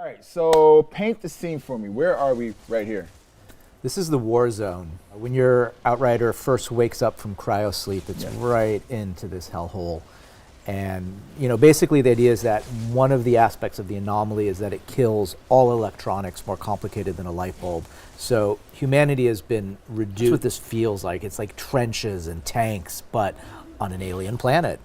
All right, so paint the scene for me. Where are we right here? This is the war zone. When your Outrider first wakes up from cryosleep, it's right into this hellhole. And basically the idea is that one of the aspects of the anomaly is that it kills all electronics more complicated than a light bulb. So humanity has been reduced. That's what this feels like. It's like trenches and tanks, but on an alien planet.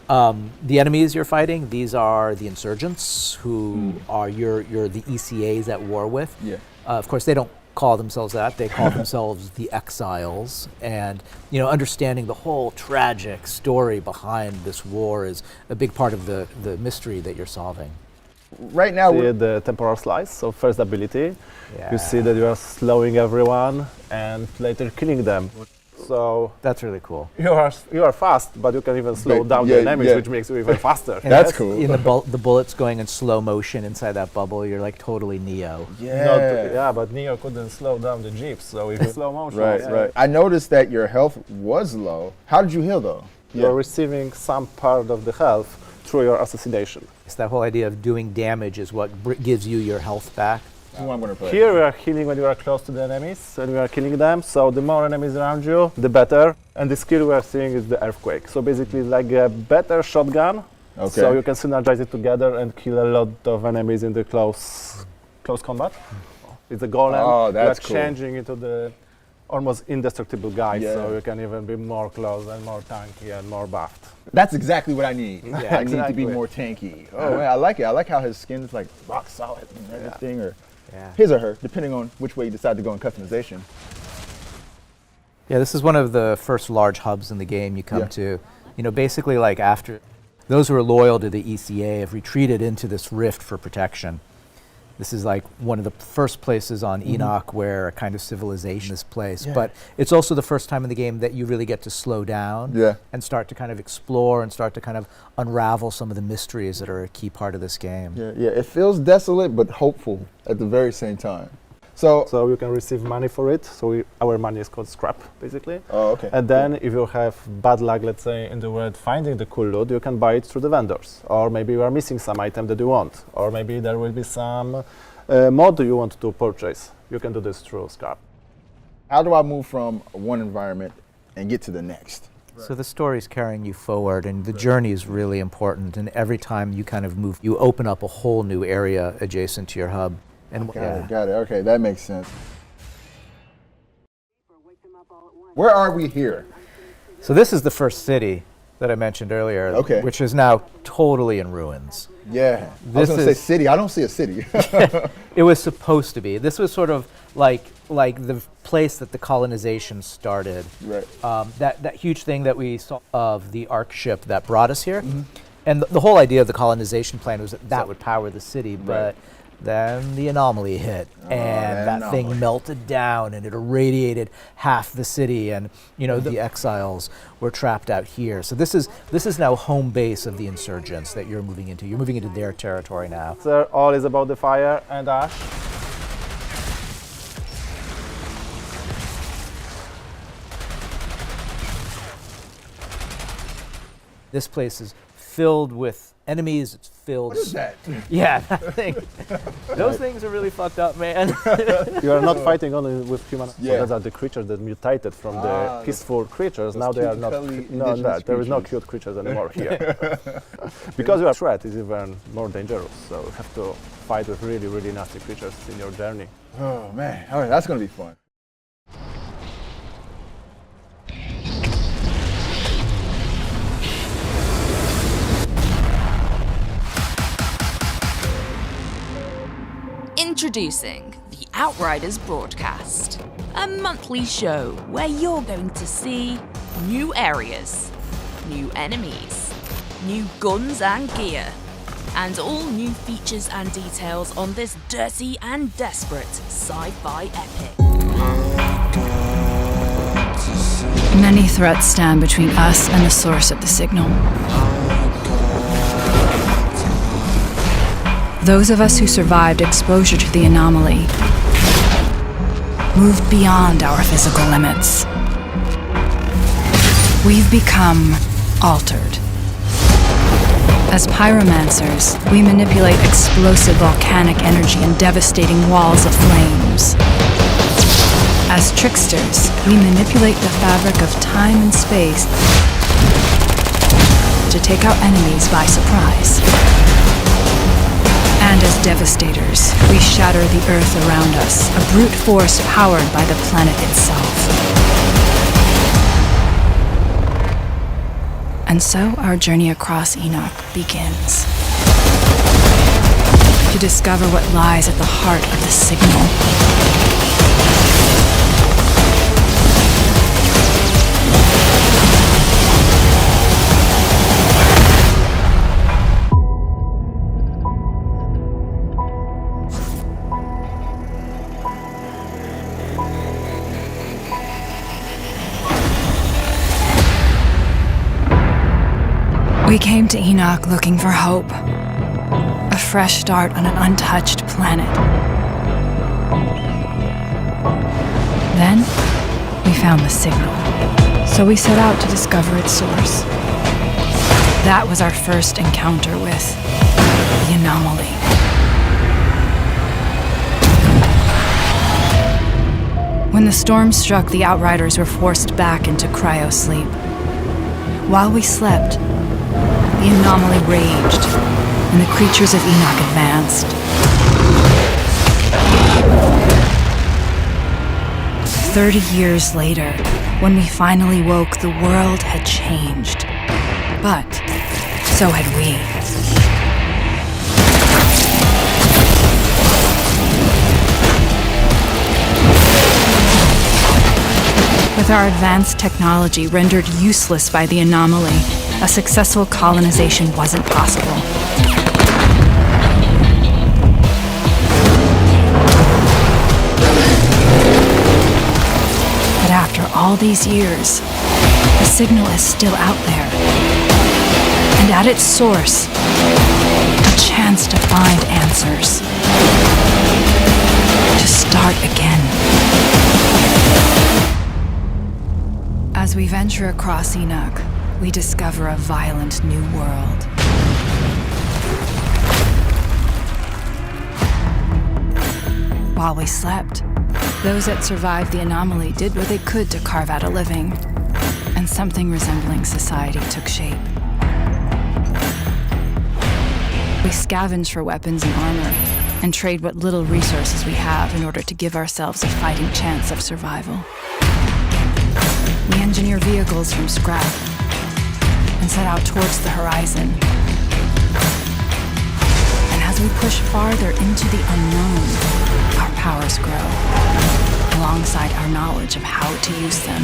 The enemies you're fighting, these are the insurgents who are you're the ECAs at war with. Yeah. Of course, they don't call themselves that. They call themselves the Exiles. And understanding the whole tragic story behind this war is a big part of the mystery that you're solving. Right now, see the temporal slice, so first ability. Yeah. You see that you are slowing everyone and later killing them. So that's really cool. You are fast, but you can even slow down the enemies, which makes you even faster. That's cool. In the bullets going in slow motion inside that bubble, you're like totally Neo. Yeah, but Neo couldn't slow down the jeeps, so if slow motion. Right. I noticed that your health was low. How did you heal though? You're receiving some part of the health through your assassination. It's that whole idea of doing damage is what gives you your health back. I'm gonna play. Here we are healing when you are close to the enemies and we are killing them, so the more enemies around you, the better. And the skill we are seeing is the earthquake. So basically like a better shotgun, so you can synergize it together and kill a lot of enemies in the close combat. It's a golem. Oh, that's cool. You're changing into the almost indestructible guy, so you can even be more close and more tanky and more buffed. That's exactly what I need. Yeah, I need to be more tanky. Oh man, I like it. I like how his skin is like rock solid and everything, or his or her, depending on which way you decide to go in customization. Yeah, this is one of the first large hubs in the game you come to. Basically like after those who are loyal to the ECA have retreated into this rift for protection. This is like one of the first places on Enoch where a kind of civilization is placed. But it's also the first time in the game that you really get to slow down and start to kind of explore and start to kind of unravel some of the mysteries that are a key part of this game. Yeah, it feels desolate but hopeful at the very same time. So you can receive money for it. So our money is called scrap, basically. Oh, okay. And then if you have bad luck, let's say, in the world finding the cool loot, you can buy it through the vendors. Or maybe you are missing some item that you want. Or maybe there will be some mod you want to purchase. You can do this through scrap. How do I move from one environment and get to the next? So the story's carrying you forward, and the journey is really important. And every time you kind of move, you open up a whole new area adjacent to your hub. And Got it. Okay, that makes sense. Where are we here? So this is the first city that I mentioned earlier, which is now totally in ruins. Yeah, I was going to say city. I don't see a city. It was supposed to be. This was sort of like the place that the colonization started. Right. That huge thing that we saw of the Ark ship that brought us here. And the whole idea of the colonization plan was that would power the city, but then the anomaly hit, and that thing melted down, and it irradiated half the city, and the Exiles were trapped out here. So this is now home base of the insurgents that you're moving into. You're moving into their territory now. So all is about the fire and ash. This place is filled with enemies. It's filled. What is that? Yeah, that thing. Those things are really fucked up, man. You are not fighting only with humans. So those are the creatures that mutated from the peaceful creatures. Now they are not. No, there is no cute creatures anymore here. Because your threat is even more dangerous. So you have to fight with really, really nasty creatures in your journey. Oh man! All right, that's gonna be fun. Introducing the Outriders broadcast, a monthly show where you're going to see new areas, new enemies, new guns and gear, and all new features and details on this dirty and desperate sci-fi epic. Many threats stand between us and the source of the signal. Those of us who survived exposure to the anomaly moved beyond our physical limits. We've become altered. As pyromancers, we manipulate explosive volcanic energy and devastating walls of flames. As tricksters, we manipulate the fabric of time and space to take out enemies by surprise. And as devastators, we shatter the earth around us, a brute force powered by the planet itself. And so our journey across Enoch begins. To discover what lies at the heart of the signal. We came to Enoch looking for hope. A fresh start on an untouched planet. Then, we found the signal. So we set out to discover its source. That was our first encounter with the anomaly. When the storm struck, the Outriders were forced back into cryo-sleep. While we slept, the anomaly raged, and the creatures of Enoch advanced. 30 years later, when we finally woke, the world had changed. But so had we. With our advanced technology rendered useless by the anomaly, a successful colonization wasn't possible. But after all these years, the signal is still out there. And at its source, a chance to find answers. To start again. As we venture across Enoch, we discover a violent new world. While we slept, those that survived the anomaly did what they could to carve out a living, and something resembling society took shape. We scavenge for weapons and armor, and trade what little resources we have in order to give ourselves a fighting chance of survival. We engineer vehicles from scrap, and set out towards the horizon. And as we push farther into the unknown, our powers grow, alongside our knowledge of how to use them.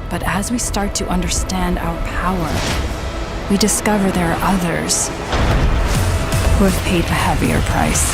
But as we start to understand our power, we discover there are others who have paid a heavier price.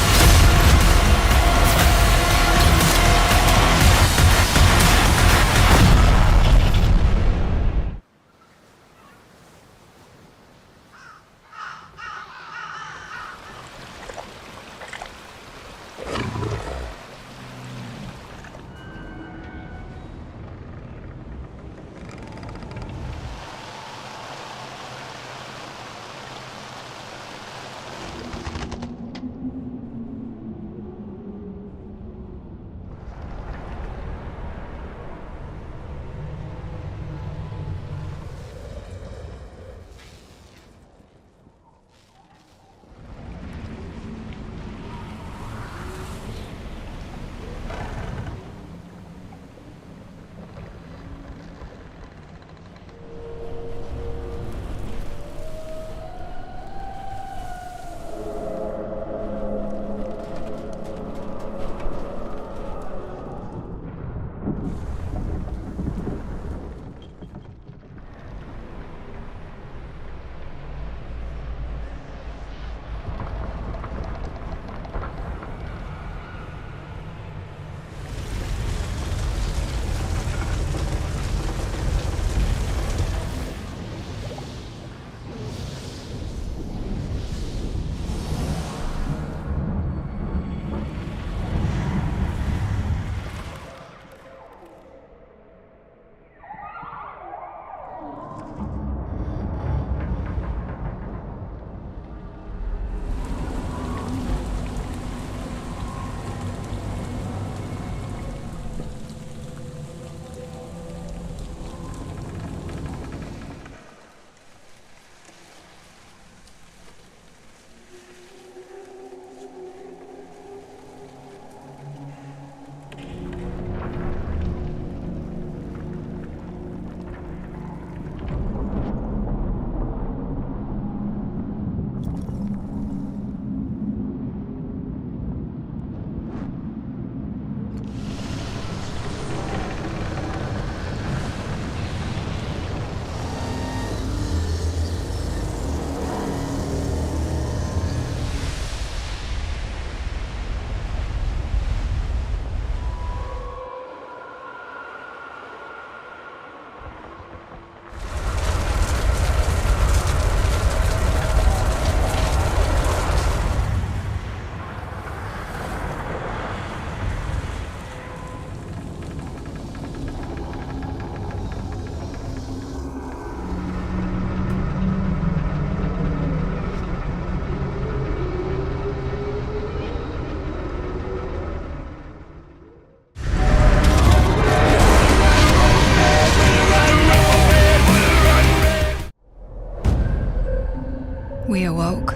We awoke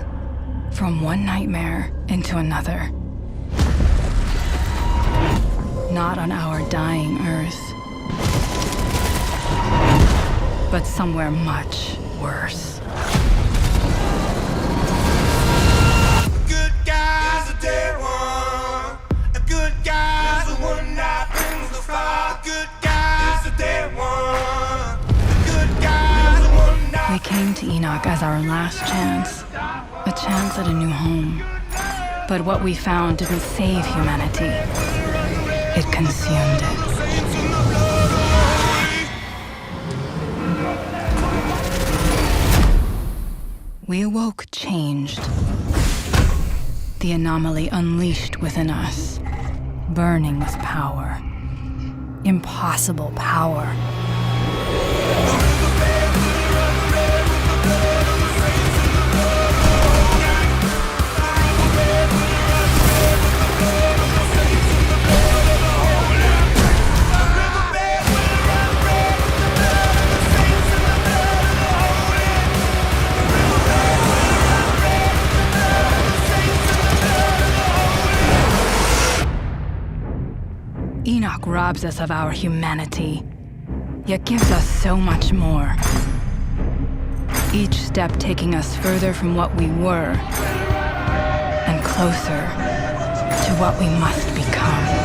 from one nightmare into another. Not on our dying Earth, but somewhere much worse. Good guy's a dead one. A good guy's the one that brings the fire. Good guy's a dead one. A good guy's the one that... We came to Enoch as our last chance, a chance at a new home. But what we found didn't save humanity. It consumed it. We awoke changed. The anomaly unleashed within us, burning with power. Impossible power. Enoch robs us of our humanity, yet gives us so much more. Each step taking us further from what we were, and closer to what we must become.